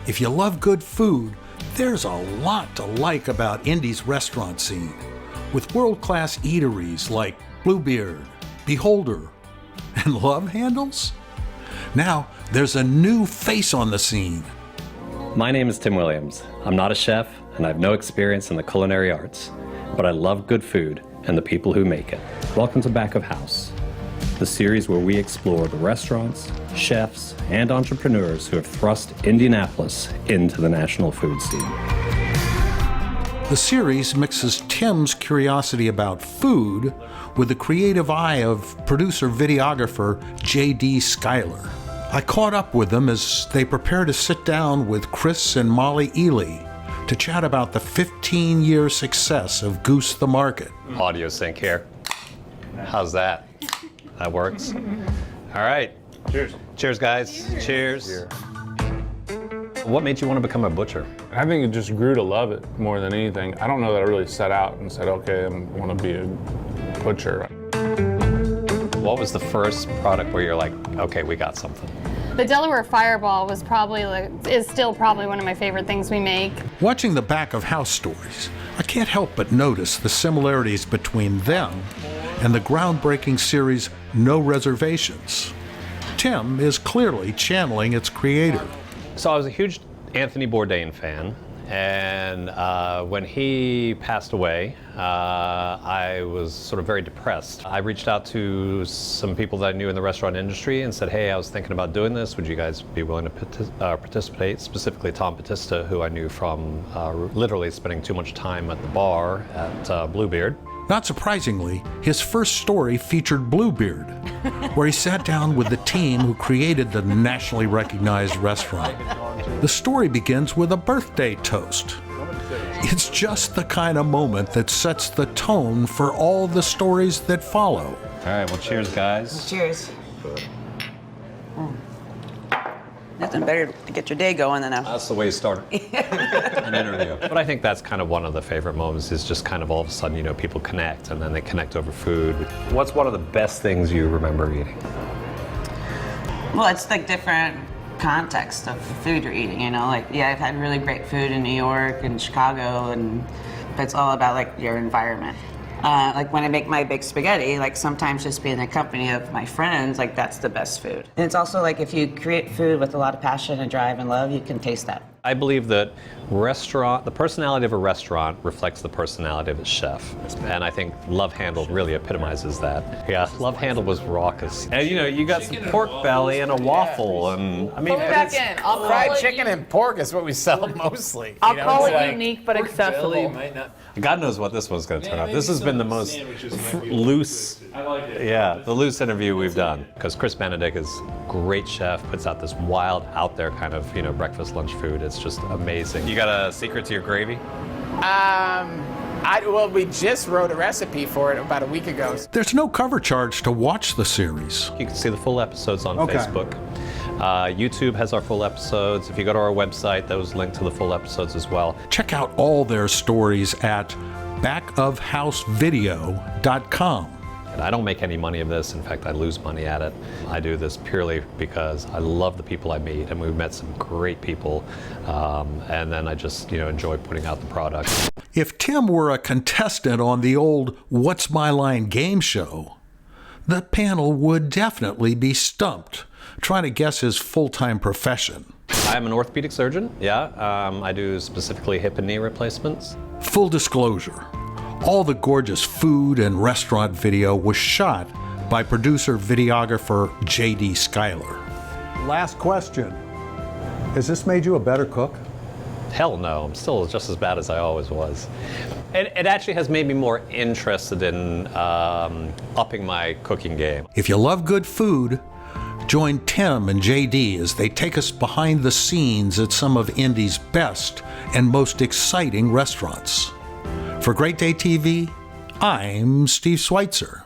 If you love good food, there's a lot to like about Indy's restaurant scene, with world-class eateries like Bluebeard, Beholder, and Love Handles. Now, there's a new face on the scene. My name is Tim Williams. I'm not a chef, and I have no experience in the culinary arts, but I love good food and the people who make it. Welcome to Back of House, the series where we explore the restaurants, chefs, and entrepreneurs who have thrust Indianapolis into the national food scene. The series mixes Tim's curiosity about food with the creative eye of producer-videographer J.D. Schuyler. I caught up with them as they prepare to sit down with Chris and Molly Ely to chat about the 15-year success of Goose the Market. Audio sync here. How's that? That works. All right. Cheers. Cheers, guys. Cheers. What made you want to become a butcher? I think it just grew to love it more than anything. I don't know that I really set out and said, okay, I want to be a butcher. What was the first product where you're like, okay, we got something? The Delaware Fireball was is still probably one of my favorite things we make. Watching the Back of House stories, I can't help but notice the similarities between them and the groundbreaking series No Reservations. Tim is clearly channeling its creator. So I was a huge Anthony Bourdain fan, and when he passed away, I was sort of very depressed. I reached out to some people that I knew in the restaurant industry and said, hey, I was thinking about doing this. Would you guys be willing to participate? Specifically Tom Battista, who I knew from literally spending too much time at the bar at Bluebeard. Not surprisingly, his first story featured Bluebeard, where he sat down with the team who created the nationally recognized restaurant. The story begins with a birthday toast. It's just the kind of moment that sets the tone for all the stories that follow. All right, well, cheers, guys. Cheers. Nothing better to get your day going than a... That's the way you start an interview. But I think that's kind of one of the favorite moments, is just kind of all of a sudden, you know, people connect, and then they connect over food. What's one of the best things you remember eating? Well, it's like different context of food you're eating, you know? Like, yeah, I've had really great food in New York and Chicago, but it's all about, like, your environment. Like when I make my big spaghetti, like sometimes just being in the company of my friends, like that's the best food. And it's also like if you create food with a lot of passion and drive and love, you can taste that. I believe that the personality of a restaurant reflects the personality of its chef. And I think Love Handle really epitomizes that. Yeah, Love Handle was raucous. And you know, you got some pork belly and a waffle, and I mean, back in. Fried chicken and pork is what we sell mostly. I'll call it unique but accessible. God knows what this one's going to turn out. This has been the most loose, the loose interview we've done. Because Chris Benedict is a great chef, puts out this wild, out there kind of, you know, breakfast, lunch food. It's just amazing. You got a secret to your gravy? Well, we just wrote a recipe for it about a week ago. There's no cover charge to watch the series. You can see the full episodes on Facebook. YouTube has our full episodes. If you go to our website, those link to the full episodes as well. Check out all their stories at backofhousevideo.com. And I don't make any money of this. In fact, I lose money at it. I do this purely because I love the people I meet, and we've met some great people. And then I just, you know, enjoy putting out the product. If Tim were a contestant on the old What's My Line game show, the panel would definitely be stumped trying to guess his full-time profession. I'm an orthopedic surgeon, I do specifically hip and knee replacements. Full disclosure, all the gorgeous food and restaurant video was shot by producer-videographer J.D. Schuyler. Last question. Has this made you a better cook? Hell no, I'm still just as bad as I always was. It actually has made me more interested in upping my cooking game. If you love good food, join Tim and JD as they take us behind the scenes at some of Indy's best and most exciting restaurants. For Great Day TV, I'm Steve Sweitzer.